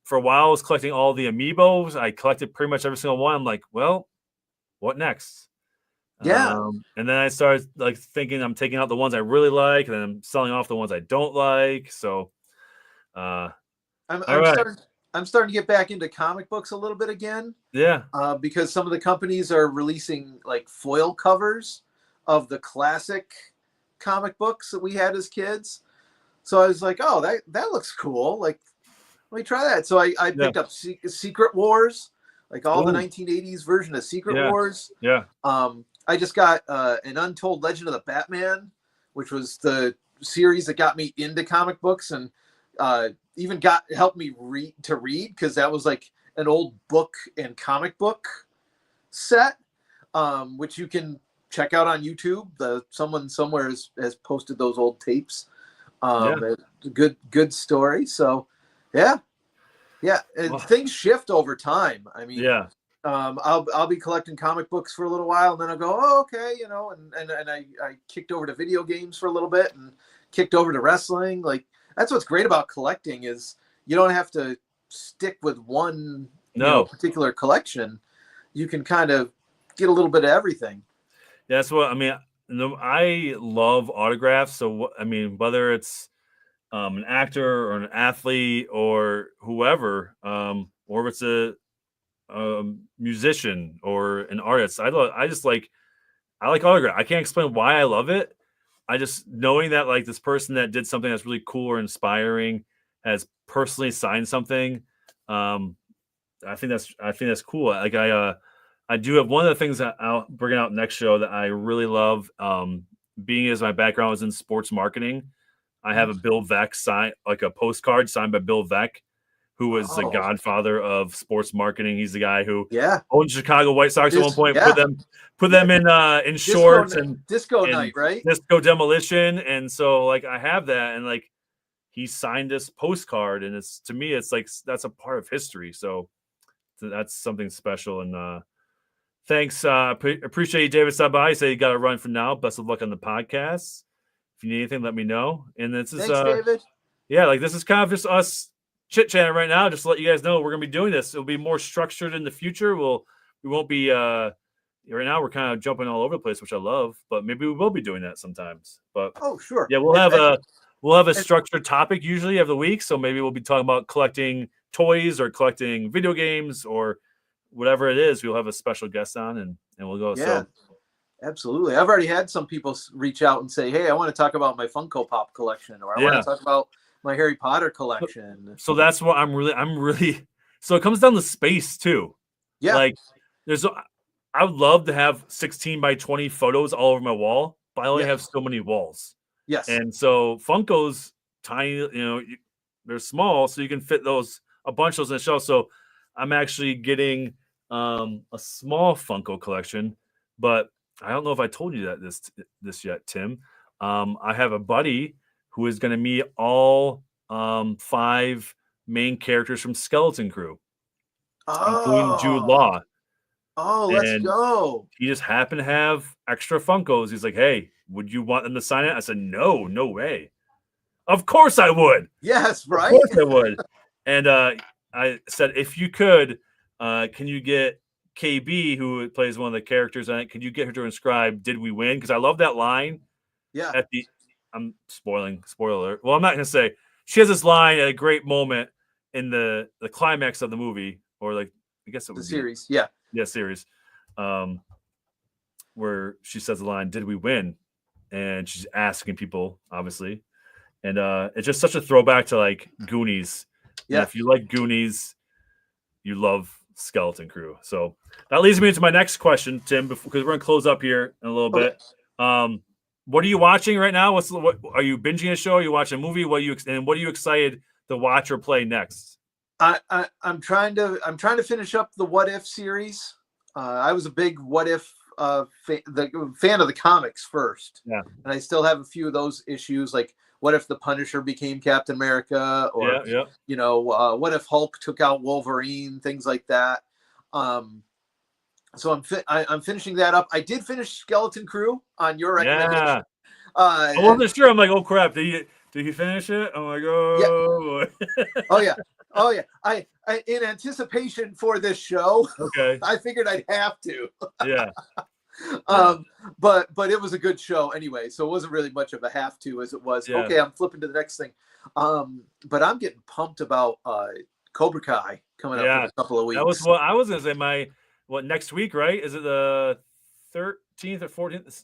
for a while I was collecting all the amiibos. I collected pretty much every single one. I'm like, well, what next? Yeah. And then I started like thinking I'm taking out the ones I really like, and then I'm selling off the ones I don't like. So I'm starting to get back into comic books a little bit again. Yeah. Because some of the companies are releasing like foil covers of the classic comic books that we had as kids. So I was like, oh, that looks cool. Like, let me try that. So I picked up Secret Wars, like all the 1980s version of Secret Wars. Yeah. I just got an Untold Legend of the Batman, which was the series that got me into comic books and even helped me read, because that was like an old book and comic book set, which you can check out on YouTube. Someone somewhere has posted those old tapes. Good story. So, yeah. Things shift over time. I mean, I'll be collecting comic books for a little while, and then I'll go, oh, okay, and I kicked over to video games for a little bit, and kicked over to wrestling. Like, that's what's great about collecting is you don't have to stick with one particular collection. You can kind of get a little bit of everything. That's what I mean. I love autographs. So I mean, whether it's an actor or an athlete or whoever, or if it's a musician or an artist, I like autograph. I can't explain why I love it. I just knowing that like this person that did something that's really cool or inspiring has personally signed something. I think that's cool. Like I do have one of the things that I'll bring out next show that I really love. Being as my background was in sports marketing, I have a Bill Veeck sign, like a postcard signed by Bill Veeck, who was the godfather of sports marketing. He's the guy who owned Chicago White Sox at one point, put them in shorts and disco night, right? Disco Demolition. And so like I have that, and like he signed this postcard, and it's to me, it's like that's a part of history. So that's something special. And thanks. Appreciate you, David. Stop by. Say you got to run for now. Best of luck on the podcast. If you need anything, let me know. And this is David. Yeah, like this is kind of just us chit-chatting right now, just to let you guys know we're gonna be doing this. It'll be more structured in the future. We won't be right now we're kind of jumping all over the place, which I love, but maybe we will be doing that sometimes. But sure. Yeah, we'll have a structured topic usually of the week. So maybe we'll be talking about collecting toys or collecting video games or whatever it is. We'll have a special guest on and we'll go. Yeah. So absolutely. I've already had some people reach out and say, hey, I want to talk about my Funko Pop collection, or I want to talk about my Harry Potter collection. So that's what I'm really. So it comes down to space too. Yeah. Like I would love to have 16 by 20 photos all over my wall, but I only have so many walls. Yes. And so Funko's tiny, they're small, so you can fit a bunch of those in the shelf. So I'm actually getting a small Funko collection, but I don't know if I told you that this yet, Tim. I have a buddy who is going to meet all 5 main characters from Skeleton Crew, including Jude Law. Oh, let's go. He just happened to have extra Funkos. He's like, hey, would you want them to sign it? I said, no way. Of course I would. Yes, right. Of course I would. And I said, if you could, can you get KB, who plays one of the characters on it, could you get her to inscribe "Did we win?" Because I love that line. Yeah. I'm spoiler alert. Well, I'm not going to say. She has this line at a great moment in the climax of the movie, or like I guess it was the series. Yeah, series, where she says the line "Did we win?" and she's asking people, obviously, and it's just such a throwback to like Goonies. Yeah, and if you like Goonies, you love Skeleton Crew. So that leads me into my next question, Tim, because we're gonna close up here in a little bit. What are you watching right now? What are you binging a show? Are you watching a movie? What are you excited to watch or play next? I'm trying to finish up the What If series. I was a big What If fan of the comics first. Yeah. And I still have a few of those issues, like what if the Punisher became Captain America, or what if Hulk took out Wolverine, things like that. So I'm finishing that up. I did finish Skeleton Crew on your recommendation. Yeah. I wasn't sure. I'm like, oh crap, did you finish it? I'm like, oh yeah. Oh yeah. I in anticipation for this show, I figured I'd have to. Yeah. But it was a good show anyway, so it wasn't really much of a have to as it was. Yeah. Okay, I'm flipping to the next thing. But I'm getting pumped about Cobra Kai coming up in a couple of weeks. That was what I was gonna say. Next week, right? Is it the 13th or 14th?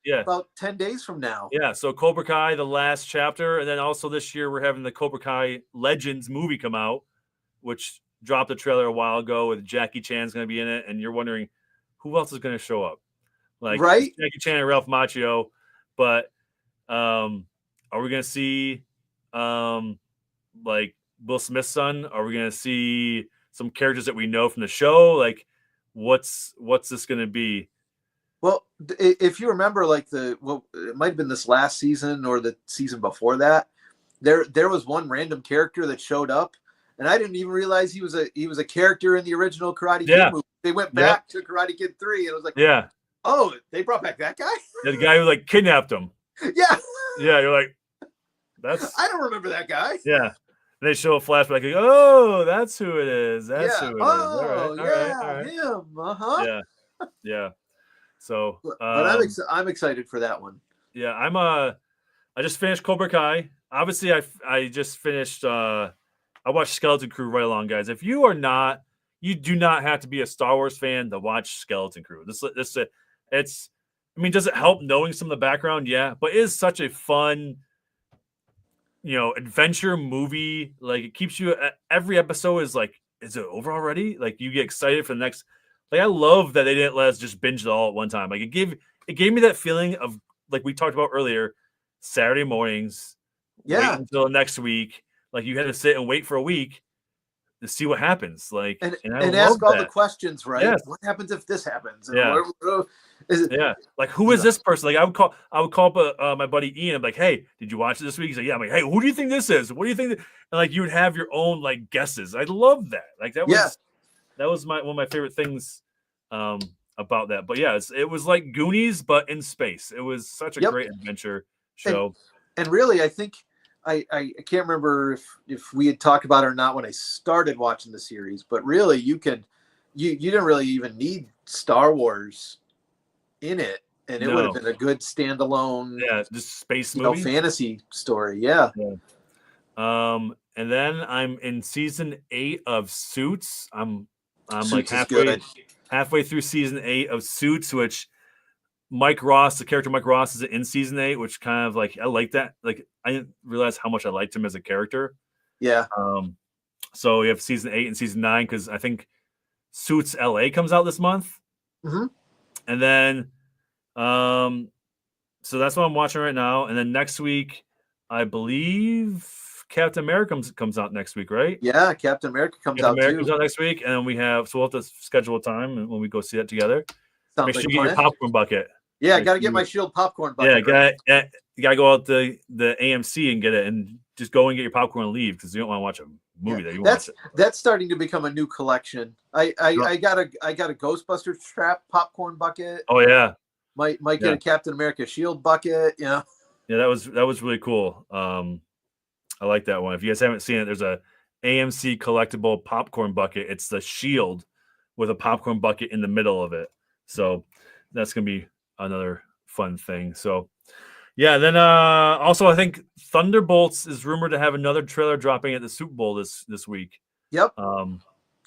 Yeah. About 10 days from now. Yeah, so Cobra Kai, the last chapter, and then also this year we're having the Cobra Kai Legends movie come out, which dropped a trailer a while ago with Jackie Chan's going to be in it, and you're wondering who else is going to show up, like right? Jackie Chan and Ralph Macchio, but are we going to see like Will Smith's son? Are we going to see some characters that we know from the show? Like, what's this going to be? Well, if you remember, like it might have been this last season or the season before that, there was one random character that showed up, and I didn't even realize he was a character in the original Karate Kid movie. They went back to Karate Kid 3, and I was like, oh, they brought back that guy? The guy who like kidnapped him. Yeah. Yeah, you're like, that's. I don't remember that guy. Yeah. And they show a flashback. Like, oh, that's who it is. That's who it is. All right. Him. Yeah. Yeah. So, but I'm excited for that one. Yeah, I just finished Cobra Kai. Obviously, I just finished. I watched Skeleton Crew right along, guys. If you are not, you do not have to be a Star Wars fan to watch Skeleton Crew. It's. I mean, does it help knowing some of the background? Yeah, but it is such a fun, adventure movie. Like, it keeps you. Every episode is like, is it over already? Like, you get excited for the next. Like, I love that they didn't let us just binge it all at one time. Like, it gave me that feeling of, like we talked about earlier, Saturday mornings. Wait until next week. Like, you had to sit and wait for a week to see what happens. Like, and ask all the questions, right? Yes. What happens if this happens? Like, who is this person? Like, I would call up my buddy Ian. I'm like, hey, did you watch it this week? He's like, yeah. I'm like, hey, who do you think this is? What do you think? And like, you would have your own like guesses. I love that. Like, that was one of my favorite things about that. But yeah, it was like Goonies, but in space. It was such a great adventure show. And really, I think I can't remember if we had talked about it or not when I started watching the series, but really you didn't really even need Star Wars in it, and it would have been a good standalone just space movie, fantasy story. And then I'm in season 8 of Suits. I'm Suits like halfway through season 8 of Suits, which Mike Ross, the character Mike Ross, is in season 8, which kind of like, I like that. Like, I didn't realize how much I liked him as a character. Yeah. So we have season 8 and season 9, because I think Suits LA comes out this month. Mm-hmm. And then, so that's what I'm watching right now. And then next week, I believe Captain America comes out next week, right? Yeah, Captain America comes out next week, and then we'll have to schedule a time when we go see that together. Sounds Make sure you get your popcorn bucket. Yeah, I got to get my Shield popcorn bucket. Yeah, you got to go out the AMC and get it, and just go and get your popcorn and leave, because you don't want to watch a movie that you watch it. That's starting to become a new collection. I got a Ghostbusters trap popcorn bucket. Oh yeah. Might get a Captain America Shield bucket. Yeah. Yeah, that was really cool. I like that one. If you guys haven't seen it, there's a AMC collectible popcorn bucket. It's the Shield with a popcorn bucket in the middle of it. So that's gonna be another fun thing. So yeah, then also I think Thunderbolts is rumored to have another trailer dropping at the Super Bowl this week. Yep.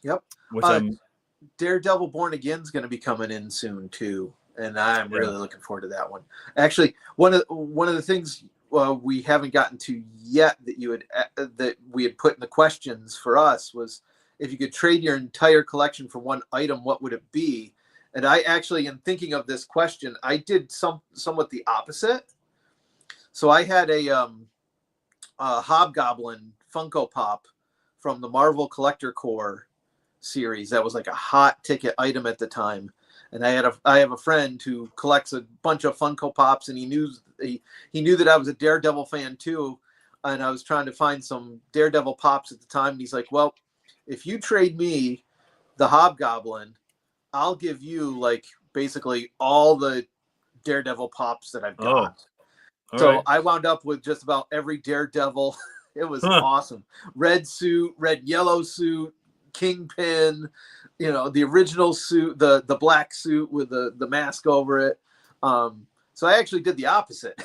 Yep. Daredevil Born Again is going to be coming in soon too, and I'm really looking forward to that one. Actually, one of the things we haven't gotten to yet that we had put in the questions for us was, if you could trade your entire collection for one item, what would it be? And I actually, in thinking of this question, I did somewhat the opposite. So I had a Hobgoblin Funko Pop from the Marvel Collector Corps series that was like a hot ticket item at the time. And I have a friend who collects a bunch of Funko Pops, and he knew that I was a Daredevil fan too, and I was trying to find some Daredevil Pops at the time. And he's like, "Well, if you trade me the Hobgoblin, I'll give you like basically all the Daredevil Pops that I've got." So I wound up with just about every Daredevil. It was awesome. Red suit, red yellow suit, Kingpin, the original suit, the black suit with the mask over it. So I actually did the opposite.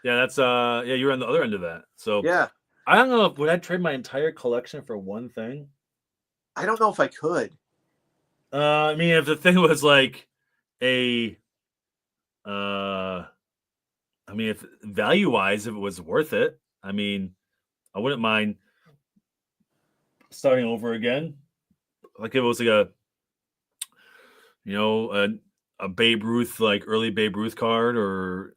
Yeah, that's you're on the other end of that. So yeah, I don't know, would I trade my entire collection for one thing? I don't know if I could. I mean, if the thing was like I mean, if value-wise, if it was worth it, I mean, I wouldn't mind starting over again. Like, if it was like a Babe Ruth, like early Babe Ruth card, or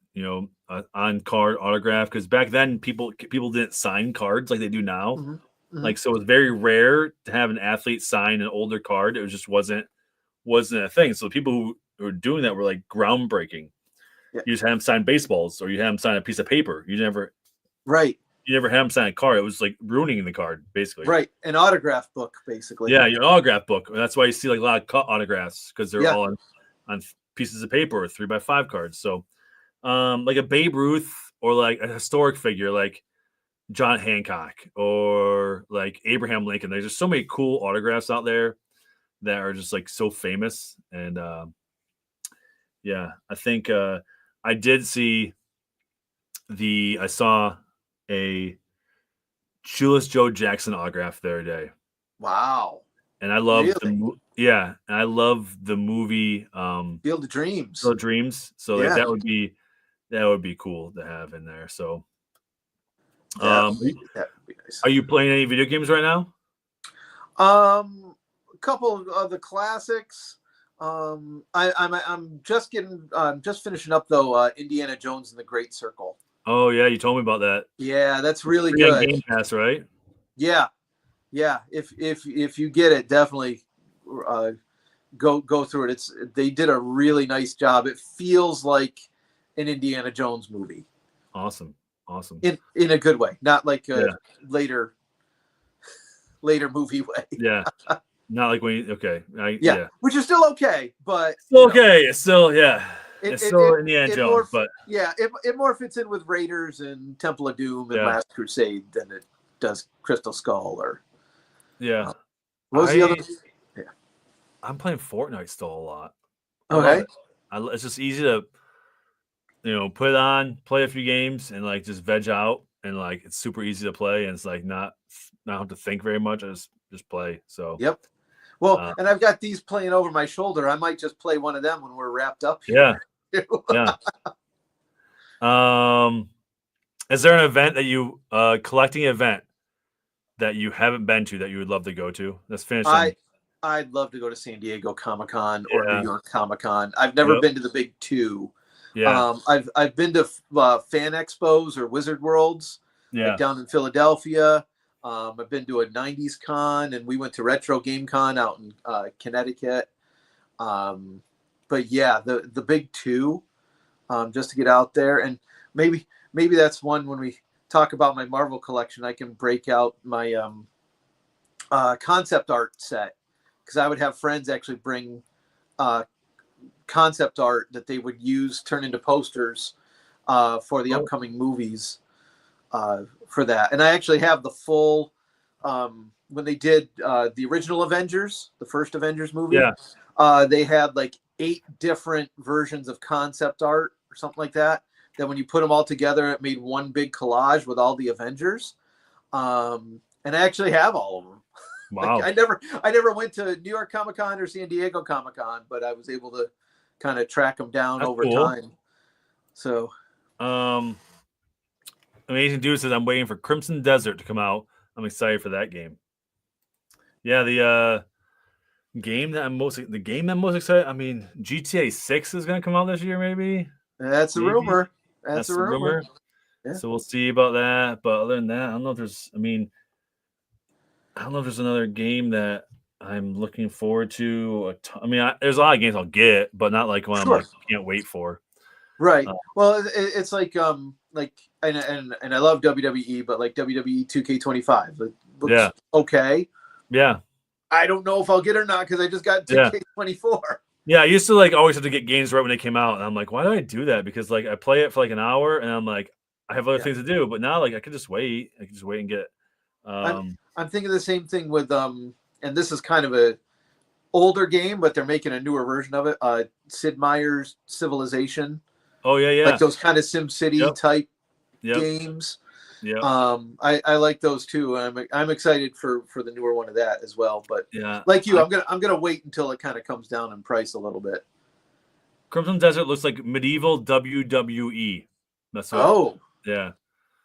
on card autograph, because back then people didn't sign cards like they do now. Mm-hmm. Mm-hmm. Like, so it was very rare to have an athlete sign an older card. It just wasn't a thing. So the people who were doing that were like groundbreaking. Yeah. You just had them sign baseballs, or you had them sign a piece of paper. You never. Right. you never had him sign a card. It was like ruining the card, basically. Right, an autograph book, basically. Yeah, your autograph book. And that's why you see like a lot of cut autographs because they're all on pieces of paper or 3x5 cards. So, like a Babe Ruth or like a historic figure like John Hancock or like Abraham Lincoln. There's just so many cool autographs out there that are just like so famous. And I think I did see I saw a Julius Joe Jackson autograph the other day. Wow. And I love and I love the movie Field of Dreams. Field of Dreams. So like that would be cool to have in there. So that would be nice. Are you playing any video games right now? A couple of the classics. I'm just finishing up though. Indiana Jones and the Great Circle. Oh yeah, you told me about that. Yeah, that's really good. Game Pass, right? Yeah. If you get it, definitely go through it. They did a really nice job. It feels like an Indiana Jones movie. Awesome. In a good way, not like a later movie way. Yeah. Not like when which is still okay, but still okay. It's still it's still Indiana Jones, but it more fits in with Raiders and Temple of Doom and Last Crusade than it does Crystal Skull or what was the other? Yeah, I'm playing Fortnite still a lot. Okay, it's just easy to put it on, play a few games, and like just veg out, and like it's super easy to play, and it's like not have to think very much. I just play. So yep. Well, and I've got these playing over my shoulder. I might just play one of them when we're wrapped up here. Yeah. Is there an event that you collecting event that you haven't been to that you would love to go to? Let's finish. I'd love to go to San Diego Comic-Con or New York Comic-Con. I've never been to the big two. Yeah. I've been to fan expos or Wizard Worlds like down in Philadelphia. I've been to a 90s con, and we went to Retro Game Con out in Connecticut. But yeah, the big two, just to get out there, and maybe that's one when we talk about my Marvel collection, I can break out my concept art set, because I would have friends actually bring concept art that they would turn into posters for the upcoming movies for that. And I actually have the full when they did the original Avengers, the first Avengers movie. They had like 8 different versions of concept art or something like that. That when you put them all together, it made one big collage with all the Avengers. And I actually have all of them. Wow. Like I never went to New York Comic-Con or San Diego Comic-Con, but I was able to kind of track them down over time. So, Amazing Dude says, I'm waiting for Crimson Desert to come out. I'm excited for that game. Yeah, the game that I'm most excited. I mean, GTA 6 is going to come out this year, maybe. That's a rumor. That's a rumor. Yeah. So we'll see about that. But other than that, I don't know if there's another game that I'm looking forward to. There's a lot of games I'll get, but not like one I'm like can't wait for. Right. Well, it's like and I love WWE, but like WWE 2K25 looks okay. Yeah. I don't know if I'll get it or not because I just got 2K24. Yeah, I used to like always have to get games right when they came out, and I'm like, why do I do that? Because like I play it for like an hour, and I'm like, I have other things to do. But now like I could just wait. I can just wait and get it. I'm thinking the same thing with and this is kind of a older game, but they're making a newer version of it. Sid Meier's Civilization. Oh yeah. Like those kind of SimCity type games. Yeah. I like those too. I'm excited for the newer one of that as well. But like you, I'm gonna wait until it kind of comes down in price a little bit. Crimson Desert looks like medieval WWE. That's what. Oh. Yeah.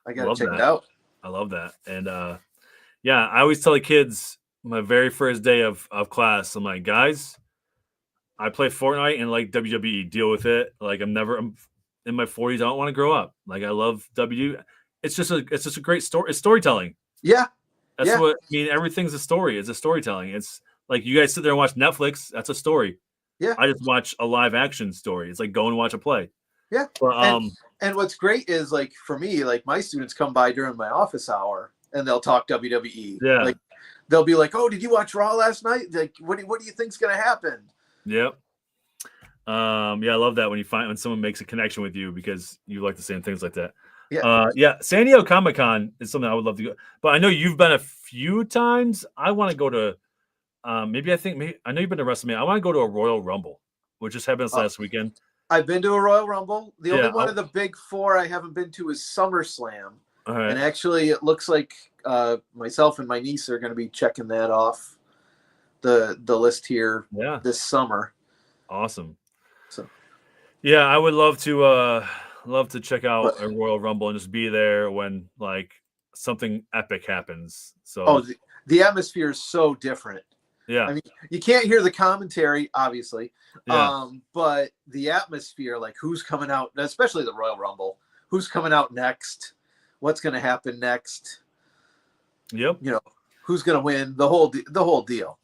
I gotta check it out. I love that. And I always tell the kids my very first day of class, I'm like, guys, I play Fortnite and like WWE. Deal with it. Like I'm in my 40s. I don't want to grow up. Like I love It's just a great story. It's storytelling. Yeah. That's what everything's a story. It's a storytelling. It's like you guys sit there and watch Netflix. That's a story. Yeah. I just watch a live action story. It's like go and watch a play. Yeah. But, And what's great is, like, for me, like, my students come by during my office hour and they'll talk WWE. Yeah. Like, they'll be like, "Oh, did you watch Raw last night? Like, what do you think's gonna happen?" Yep. Yeah, I love that when someone makes a connection with you because you like the same things like that. Yeah. San Diego Comic-Con is something I would love to go, but I know you've been a few times. I want to go to, I know you've been to WrestleMania. I want to go to a Royal Rumble, which just happened last weekend. I've been to a Royal Rumble. The only one of the big four I haven't been to is SummerSlam. All right. And actually, it looks like myself and my niece are going to be checking that off the list here this summer. Awesome. So, yeah, I would love to check out a Royal Rumble and just be there when like something epic happens. So, the atmosphere is so different. Yeah, I mean, you can't hear the commentary, obviously, but the atmosphere, like who's coming out, especially the Royal Rumble, who's coming out next, what's going to happen next. Yep. You know, who's going to win, the whole deal.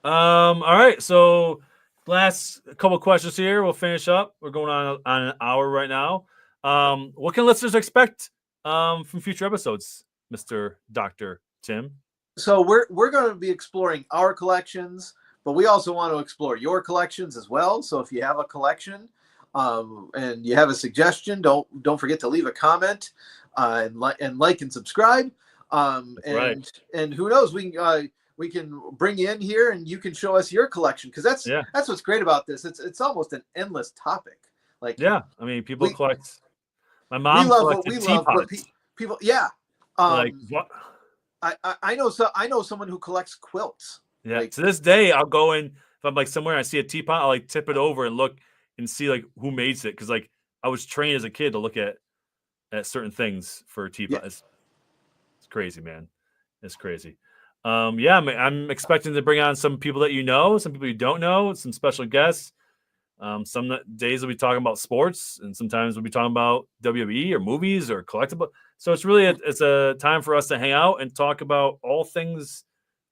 All right, so last couple questions here. We'll finish up. We're going on an hour right now. What can listeners expect from future episodes, Mr. Dr. Tim? So we're going to be exploring our collections, but we also want to explore your collections as well. So if you have a collection and you have a suggestion, don't forget to leave a comment and like and subscribe. And who knows, we can bring you in here and you can show us your collection, because that's what's great about this. It's almost an endless topic. Like, I mean, people collect. My mom collected teapots. People, like what? I know someone who collects quilts. Yeah. Like, to this day, I'll go in, if I'm like somewhere and I see a teapot, I'll like tip it over and look and see like who made it, because like I was trained as a kid to look at certain things for teapots. It's crazy, man. It's crazy. I'm expecting to bring on some people that you know, some people you don't know, some special guests. Some days we'll be talking about sports, and sometimes we'll be talking about WWE or movies or collectible. So it's really it's a time for us to hang out and talk about all things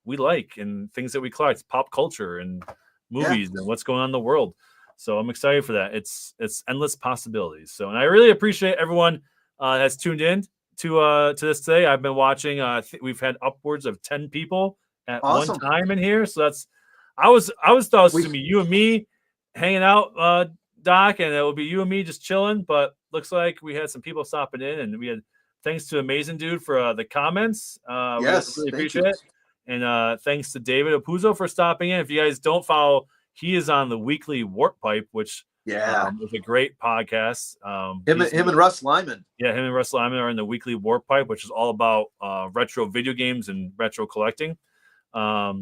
we like and things that we collect, pop culture and movies and what's going on in the world. So I'm excited for that. It's endless possibilities. So, and I really appreciate everyone that's tuned in to this today. I've been watching. We've had upwards of 10 people at one time in here. So that's I was thought it was going to be you and me hanging out, Doc, and it will be you and me just chilling. But looks like we had some people stopping in, and we had thanks to Amazing Dude for the comments. Yes, we really appreciate it. And thanks to David Apuzzo for stopping in. If you guys don't follow, he is on the weekly Warp Pipe, which is a great podcast. Him and Russ Lyman. Yeah, him and Russ Lyman are in the weekly Warp Pipe, which is all about retro video games and retro collecting. But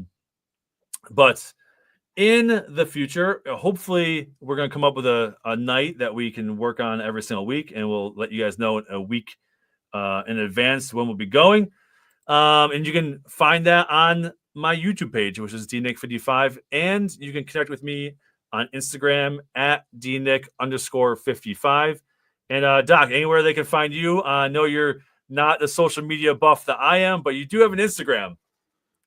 in the future, hopefully, we're going to come up with a night that we can work on every single week, and we'll let you guys know a week in advance when we'll be going. And you can find that on my YouTube page, which is dnick55, and you can connect with me on Instagram at dnick_55. And Doc, anywhere they can find you. I know you're not the social media buff that I am, but you do have an Instagram.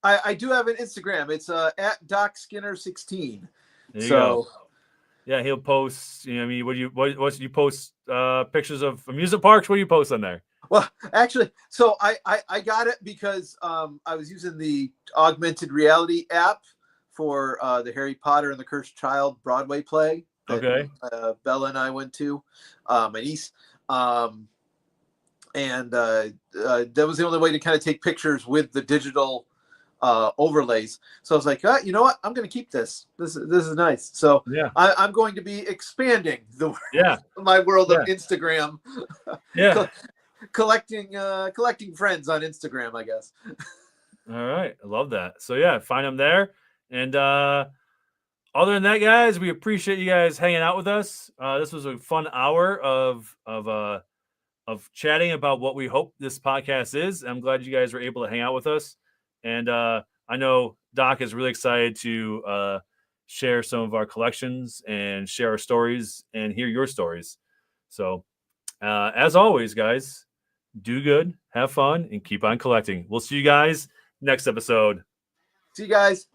I do have an Instagram. It's at DocSkinner16. There you go. Yeah, he'll post. You know, I mean, what you post pictures of amusement parks? What do you post on there? Well, actually, so I got it because I was using the augmented reality app for the Harry Potter and the Cursed Child Broadway play that Bella and I went to, my niece. And that was the only way to kind of take pictures with the digital overlays. So I was like, you know what? I'm going to keep this. This is nice. So I'm going to be expanding my world of Instagram. Collecting friends on Instagram, I guess. All right. I love that. So find them there. And other than that, guys, we appreciate you guys hanging out with us. This was a fun hour of chatting about what we hope this podcast is. I'm glad you guys were able to hang out with us. And I know Doc is really excited to share some of our collections and share our stories and hear your stories. So as always, guys, do good, have fun, and keep on collecting. We'll see you guys next episode. See you guys.